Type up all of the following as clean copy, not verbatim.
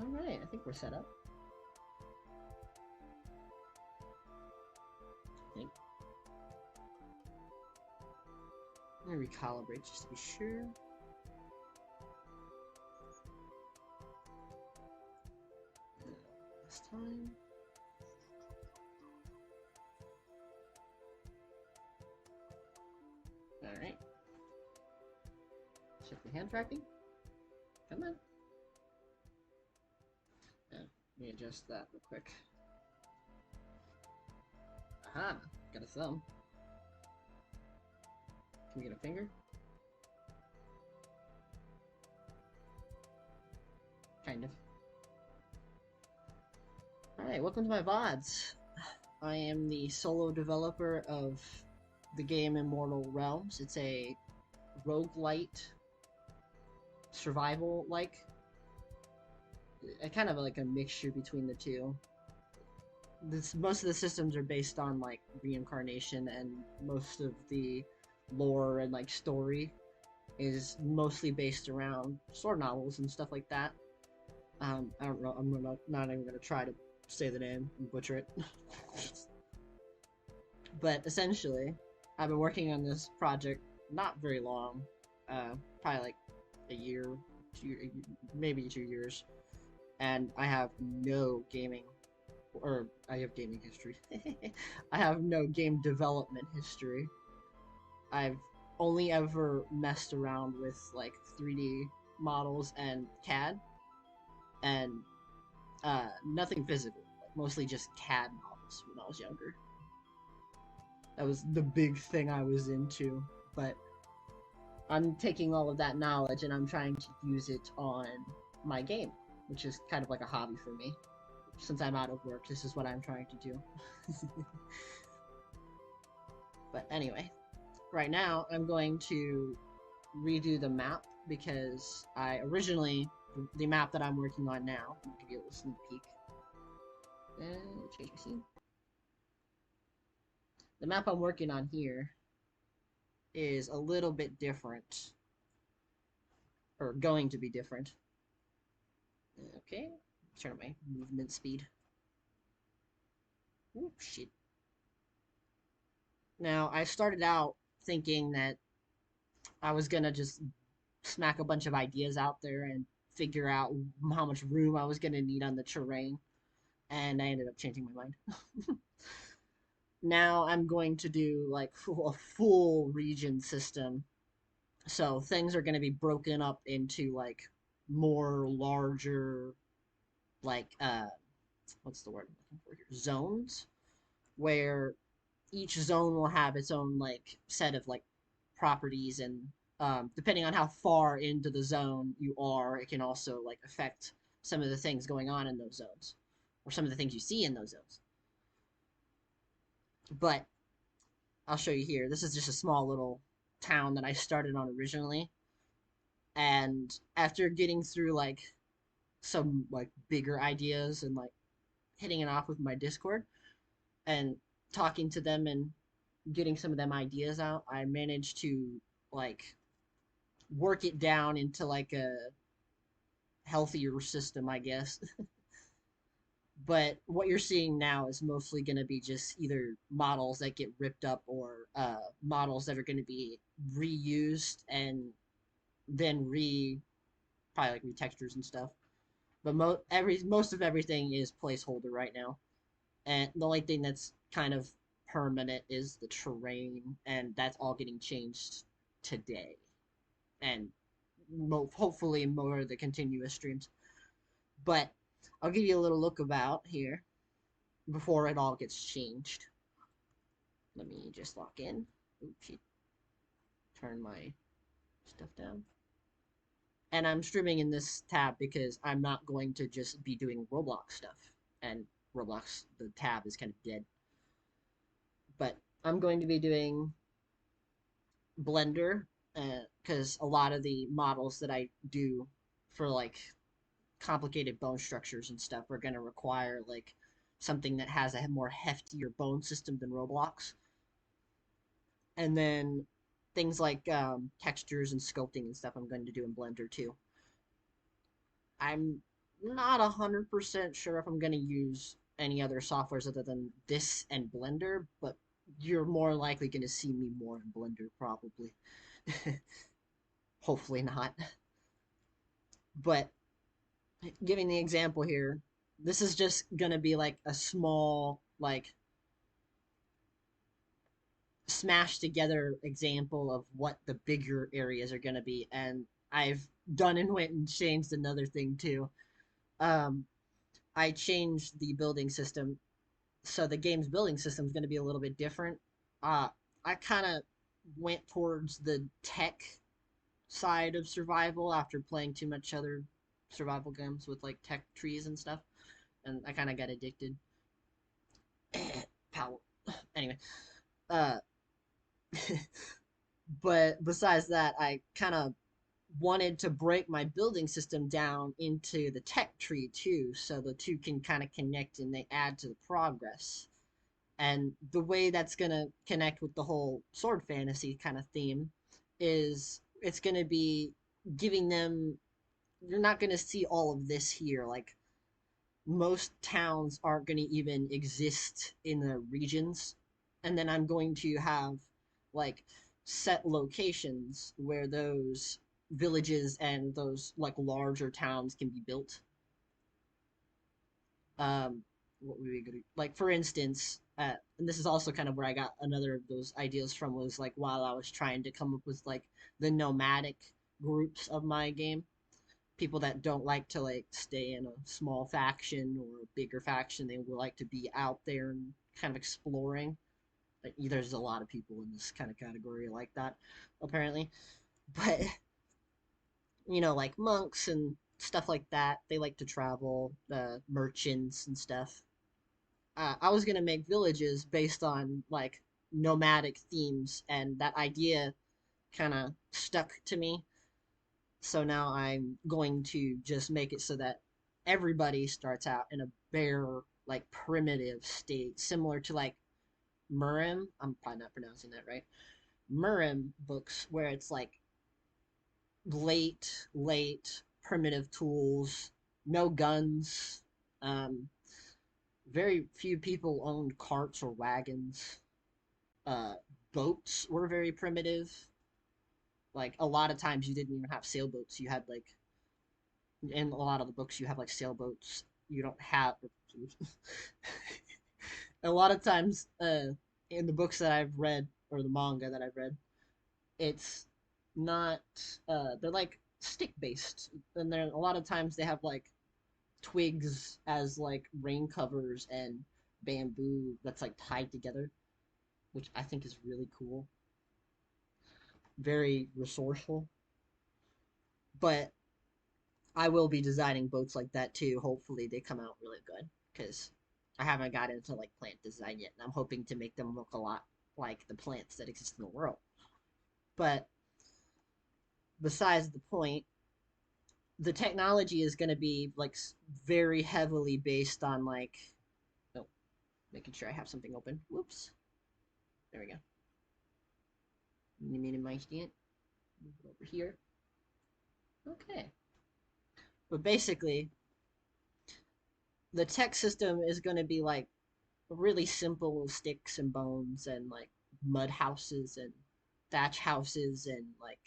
Alright, I think we're set up. I think. I'm gonna recalibrate just to be sure. This time. Alright. Check the hand tracking. Come on. Let me adjust that real quick. Aha! Got a thumb. Can we get a finger? Kind of. Alright, welcome to my VODs. I am the solo developer of the game Immortal Realms. It's a roguelite survival-like. Kind of like a mixture between the two. Most of the systems are based on like reincarnation, and most of the lore and like story is mostly based around sword novels and stuff like that. I don't know. I'm not even gonna try to say the name and butcher it. But essentially, I've been working on this project not very long, probably like a year, maybe 2 years, and I have no gaming, or I have gaming history. I have no game development history. I've only ever messed around with like 3D models and CAD, and nothing physical, like mostly just CAD models when I was younger. That was the big thing I was into, but I'm taking all of that knowledge and I'm trying to use it on my game, which is kind of like a hobby for me. Since I'm out of work, this is what I'm trying to do. But anyway, right now I'm going to redo the map because I originally, the map that I'm working on now, I'll give you a little sneak peek. Change my scene. The map I'm working on here is a little bit different, or going to be different. Okay, turn up my movement speed. Oh shit. Now, I started out thinking that I was gonna just smack a bunch of ideas out there and figure out how much room I was gonna need on the terrain, and I ended up changing my mind. Now I'm going to do like a full region system. So things are going to be broken up into like more larger, like what's the word I'm looking for here? Zones, where each zone will have its own like set of like properties, and depending on how far into the zone you are, it can also like affect some of the things going on in those zones, or some of the things you see in those zones. But I'll show you here. This is just a small little town that I started on originally. And after getting through like some like bigger ideas and like hitting it off with my Discord and talking to them and getting some of them ideas out, I managed to like work it down into like a healthier system, I guess. But what you're seeing now is mostly going to be just either models that get ripped up, or models that are going to be reused and then probably like retextures and stuff. But most of everything is placeholder right now, and the only thing that's kind of permanent is the terrain, and that's all getting changed today, and hopefully more of the continuous streams. But I'll give you a little look about here before it all gets changed. Let me just lock in. Oops, turn my stuff down. And I'm streaming in this tab because I'm not going to just be doing Roblox stuff. And Roblox, the tab is kind of dead. But I'm going to be doing Blender, because a lot of the models that I do for like complicated bone structures and stuff are going to require like something that has a more heftier bone system than Roblox. And then things like textures and sculpting and stuff I'm going to do in Blender too. I'm not 100% sure if I'm gonna use any other softwares other than this and Blender, but you're more likely gonna see me more in Blender probably. Hopefully not. But giving the example here, this is just gonna be like a small, like smashed together example of what the bigger areas are gonna be. And I've done and went and changed another thing too. Um, I changed the building system, so the game's building system is going to be a little bit different. Uh, I kind of went towards the tech side of survival after playing too much other survival games with like tech trees and stuff, and I kind of got addicted. Power. Anyway, uh, but besides that, I kind of wanted to break my building system down into the tech tree too, so the two can kind of connect and they add to the progress. And the way that's going to connect with the whole sword fantasy kind of theme is it's going to be giving them, you're not going to see all of this here. Like, most towns aren't going to even exist in the regions. And then I'm going to have like set locations where those villages and those like larger towns can be built. What would be good? Like for instance, and this is also kind of where I got another of those ideas from, was like while I was trying to come up with like the nomadic groups of my game, people that don't like to like stay in a small faction or a bigger faction, they would like to be out there and kind of exploring. Like, there's a lot of people in this kind of category like that, apparently. But like monks and stuff like that, they like to travel, merchants and stuff. I was gonna make villages based on like nomadic themes, and that idea kind of stuck to me. So now I'm going to just make it so that everybody starts out in a bare, like primitive state, similar to like Murim. I'm probably not pronouncing that right. Murim books, where it's like late primitive tools, no guns. Um, Very few people owned carts or wagons. Uh, Boats were very primitive. Like a lot of times you didn't even have sailboats. You had like in a lot of the books you have like sailboats. You don't have a lot of times in the books that I've read or the manga that I've read, it's not they're like stick based, and there a lot of times they have like twigs as like rain covers and bamboo that's like tied together, which I think is really cool, very resourceful. But I will be designing boats like that too. Hopefully they come out really good, because I haven't got into like plant design yet, and I'm hoping to make them look a lot like the plants that exist in the world. But besides the point, the technology is going to be like very heavily based on like, oh, making sure I have something open. Whoops. There we go. Mini my stand. Move it over here. Okay. But basically, the tech system is going to be like really simple sticks and bones and like mud houses and thatch houses and like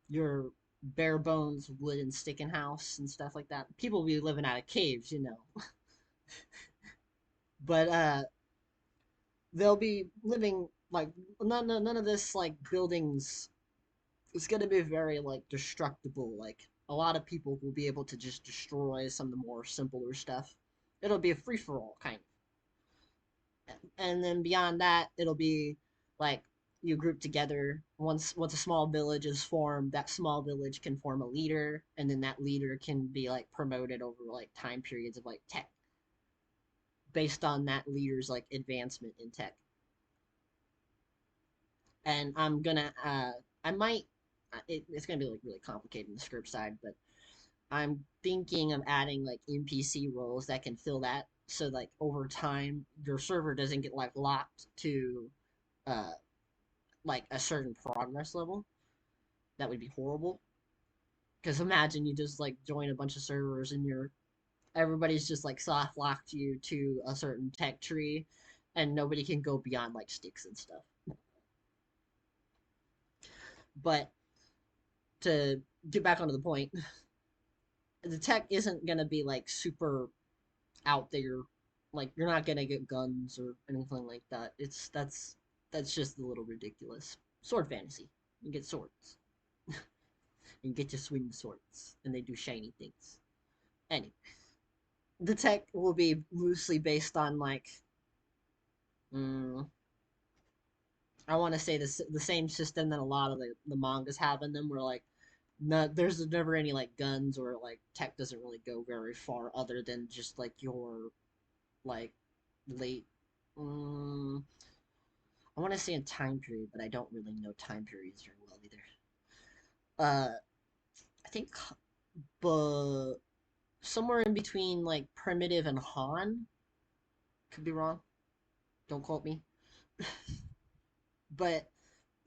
your bare bones wooden sticking house and stuff like that. People will be living out of caves. But they'll be living like none of this like buildings. It's gonna be very like destructible. Like a lot of people will be able to just destroy some of the more simpler stuff. It'll be a free for all kind of. And then beyond that, it'll be like you group together. Once a small village is formed, that small village can form a leader, and then that leader can be like promoted over like time periods of like tech, based on that leader's like advancement in tech. And I'm gonna I might it's gonna be like really complicated in the script side, but I'm thinking of adding like NPC roles that can fill that, so like over time your server doesn't get like locked to uh like a certain progress level. That would be horrible. Because imagine you just like join a bunch of servers and you're everybody's just like soft locked you to a certain tech tree, and nobody can go beyond like sticks and stuff. But to get back onto the point, the tech isn't gonna be like super out there. Like you're not gonna get guns or anything like that. That's just a little ridiculous. Sword fantasy. You get swords. You get to swing swords, and they do shiny things. Anyway, the tech will be loosely based on like, mm, I want to say the same system that a lot of the mangas have in them, where like, not there's never any like guns or like tech doesn't really go very far other than just like your like late. Mm, I want to say in time period, but I don't really know time periods very well either. I think, but somewhere in between like primitive and Han. Could be wrong. Don't quote me. But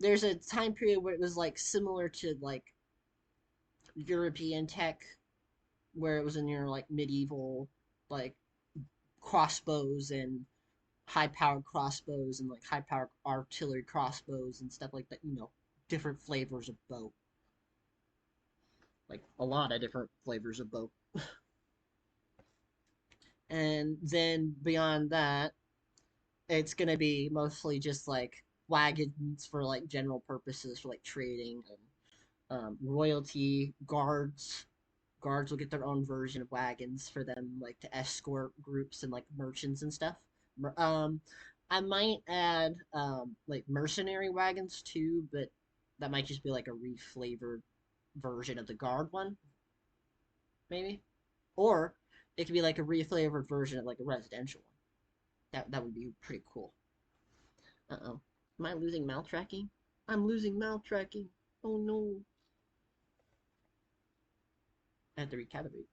there's a time period where it was like similar to like European tech, where it was in your like medieval like crossbows and high powered crossbows and like high powered artillery crossbows and stuff like that. Different flavors of bow, like a lot of different flavors of bow. And then beyond that, it's gonna be mostly just like wagons for like general purposes for like trading and royalty guards. Guards will get their own version of wagons for them, like to escort groups and like merchants and stuff. Um, I might add like mercenary wagons too, but that might just be like a reflavored version of the guard one, maybe. Or it could be like a reflavored version of like a residential one. That would be pretty cool. Uh-oh. Am I losing mouth tracking? I'm losing mouth tracking. Oh no. I have to recalibrate.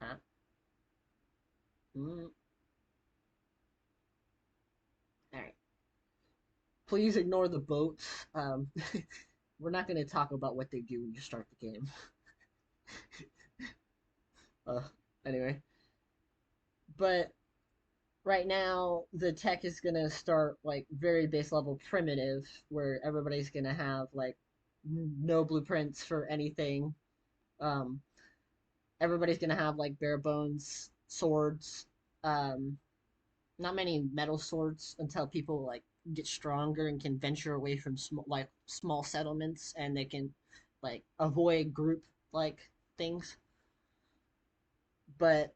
Huh? Mm. Alright. Please ignore the boats. We're not going to talk about what they do when you start the game. Uh, anyway. But right now, the tech is going to start like very base level primitive, where everybody's going to have like no blueprints for anything. Um, everybody's going to have like bare bones swords. Um, not many metal swords until people like get stronger and can venture away from small settlements and they can like avoid group like things. But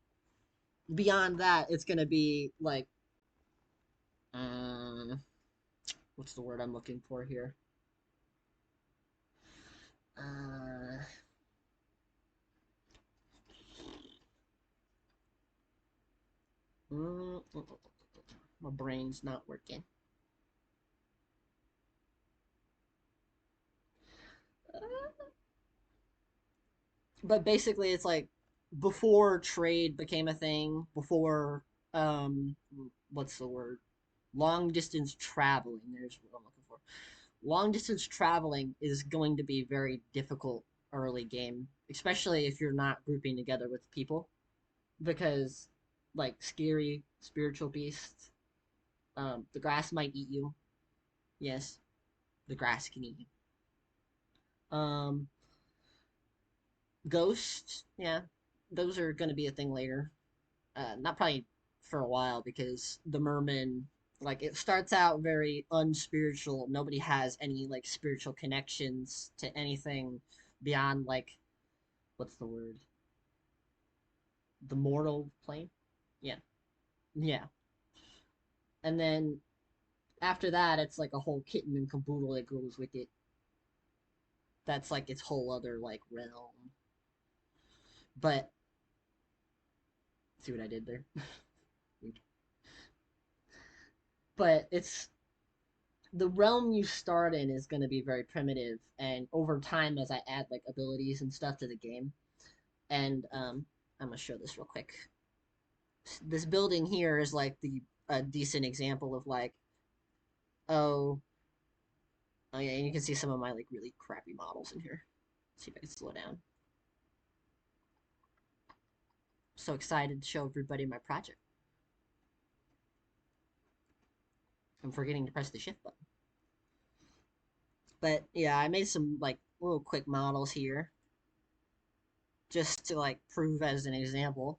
beyond that, it's gonna be like um, what's the word I'm looking for here? Uh, mm, my brain's not working. But basically, it's like before trade became a thing, before um, what's the word? Long distance traveling. There's what I'm looking for. Long distance traveling is going to be very difficult early game, especially if you're not grouping together with people, because like scary spiritual beasts, the grass might eat you. Yes, the grass can eat you. Ghosts, yeah, those are going to be a thing later. Not probably for a while because the merman, like, it starts out very unspiritual. Nobody has any like spiritual connections to anything beyond like, what's the word, the mortal plane. Yeah, yeah. And then after that it's like a whole kitten and caboodle that goes with it. That's like its whole other like realm. But see what I did there? But it's the realm you start in is going to be very primitive, and over time as I add like abilities and stuff to the game, and I'm gonna show this real quick. This building here is like the a decent example of like, oh, oh yeah, and you can see some of my like really crappy models in here. Let's see if I can slow down. So excited to show everybody my project. I'm forgetting to press the shift button. But yeah, I made some like little quick models here just to like prove as an example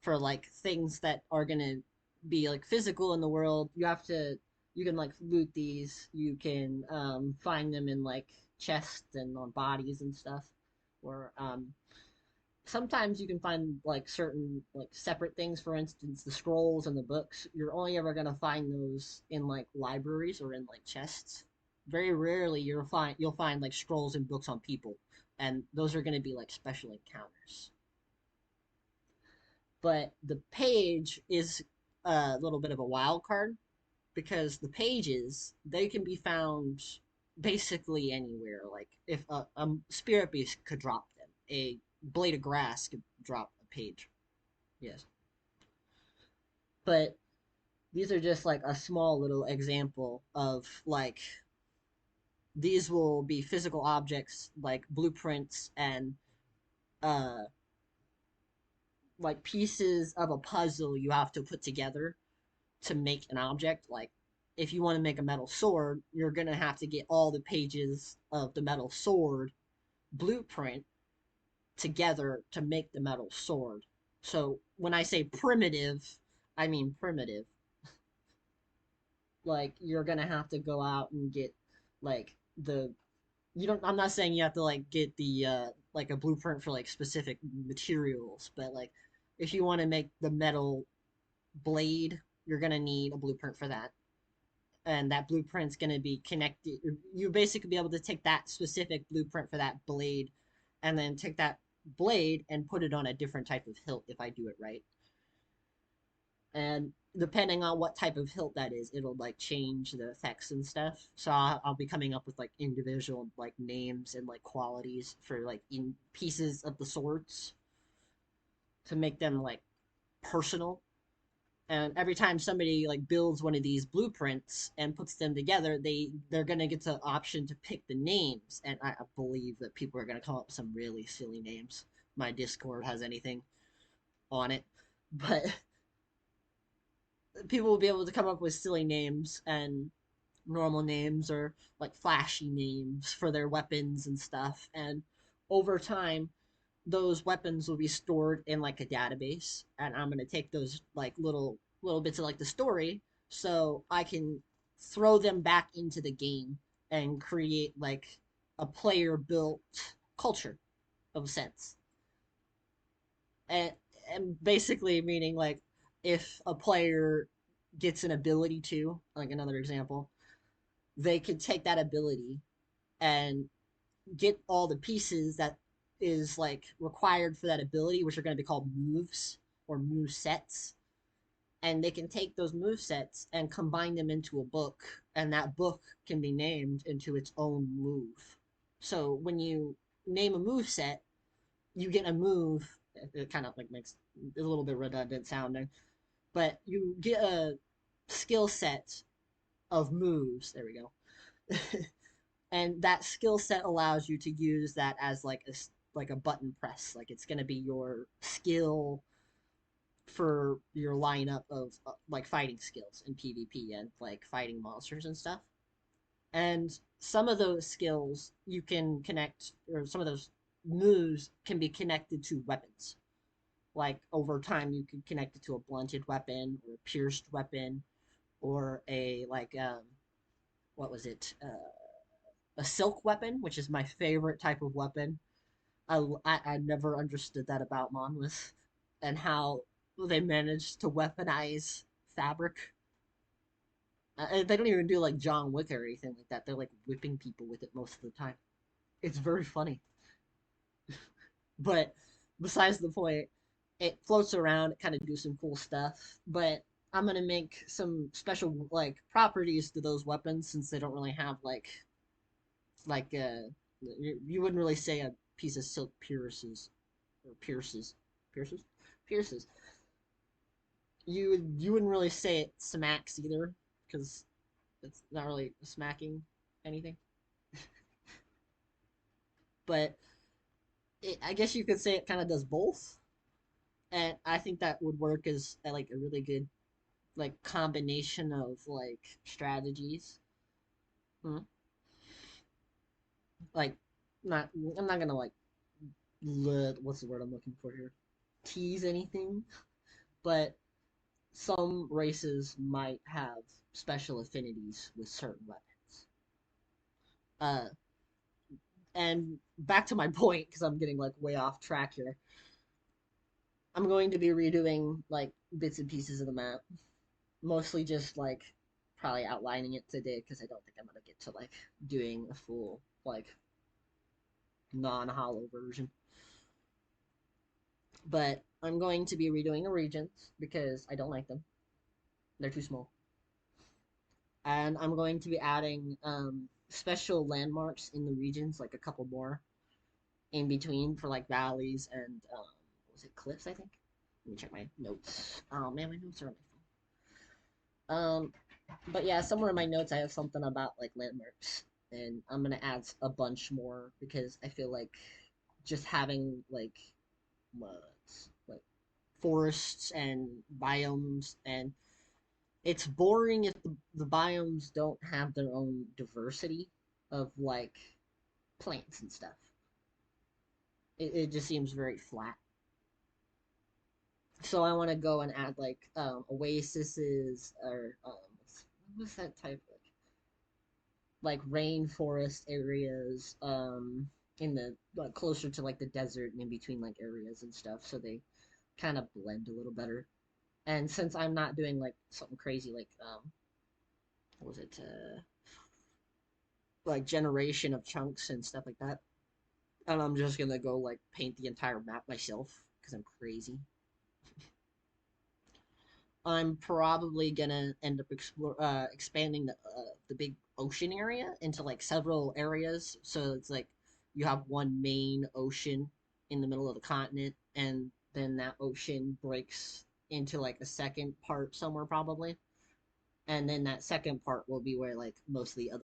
for like things that are gonna be like physical in the world. You can like loot these. You can find them in like chests and on bodies and stuff. Or sometimes you can find like certain like separate things. For instance, the scrolls and the books. You're only ever gonna find those in like libraries or in like chests. Very rarely you'll find like scrolls and books on people, and those are gonna be like special encounters. But the page is a little bit of a wild card because the pages they can be found basically anywhere. Like if a spirit beast could drop them, a blade of grass could drop a page. Yes, but these are just like a small little example of like these will be physical objects like blueprints and uh like pieces of a puzzle you have to put together to make an object. Like if you want to make a metal sword, you're gonna have to get all the pages of the metal sword blueprint together to make the metal sword. So when I say primitive, I mean primitive. Like you're gonna have to go out and get like the you don't I'm not saying you have to like get the like a blueprint for like specific materials, but like if you want to make the metal blade, you're gonna need a blueprint for that. And that blueprint's going to be connected. You basically be able to take that specific blueprint for that blade and then take that blade and put it on a different type of hilt if I do it right. And depending on what type of hilt that is, it'll like change the effects and stuff. So I'll be coming up with like individual like names and like qualities for like in pieces of the swords to make them like personal. And every time somebody like builds one of these blueprints and puts them together, they're gonna get the option to pick the names. And I believe that people are gonna come up with some really silly names. My Discord has anything on it, but people will be able to come up with silly names and normal names or like flashy names for their weapons and stuff. And over time, those weapons will be stored in like a database, and I'm gonna take those like little bits of like the story, so I can throw them back into the game and create like a player built culture of a sense. And and basically meaning like if a player gets an ability to, like another example, they could take that ability and get all the pieces that is like required for that ability, which are going to be called moves or move sets. And they can take those move sets and combine them into a book, and that book can be named into its own move. So when you name a move set, you get a move. It kind of like makes a little bit redundant sounding, but you get a skill set of moves. There we go. And that skill set allows you to use that as like a button press. Like it's going to be your skill for your lineup of like fighting skills in PvP and like fighting monsters and stuff. And some of those skills you can connect, or some of those moves can be connected to weapons. Like over time, you can connect it to a blunted weapon or a pierced weapon or a like what was it? A silk weapon, which is my favorite type of weapon. I never understood that about Monolith and how they managed to weaponize fabric. They don't even do like John Wick or anything like that. They're like whipping people with it most of the time. It's very funny. But besides the point, it floats around, it kind of do some cool stuff. But I'm gonna make some special like properties to those weapons since they don't really have like you wouldn't really say a piece of silk pierces pierces. You wouldn't really say it smacks either because it's not really smacking anything. But I guess you could say it kind of does both. And I think that would work as like a really good like combination of like strategies. Hmm. Like, not I'm not gonna like what's the word I'm looking for here? Tease anything, but some races might have special affinities with certain weapons. Uh, and back to my point, because I'm getting like way off track here. I'm going to be redoing like bits and pieces of the map, mostly just like probably outlining it today because I don't think I'm gonna get to like doing a full like non-hollow version. But I'm going to be redoing the regions because I don't like them. They're too small. And I'm going to be adding special landmarks in the regions, like a couple more in between for like valleys and was it cliffs? I think. Let me check my notes. Oh man, my notes are on my phone. But yeah, somewhere in my notes I have something about like landmarks, and I'm gonna add a bunch more because I feel like just having what like forests and biomes, and it's boring if the biomes don't have their own diversity of like plants and stuff. It just seems very flat. So I want to go and add like oases or what's that type of like rainforest areas in the like closer to like the desert and in between like areas and stuff, so they kind of blend a little better. And since I'm not doing like something crazy like what was it like generation of chunks and stuff like that, and I'm just gonna go like paint the entire map myself because I'm crazy. I'm probably gonna end up expanding the big ocean area into like several areas. So it's like you have one main ocean in the middle of the continent, and then that ocean breaks into like a second part somewhere probably, and then that second part will be where like most of the other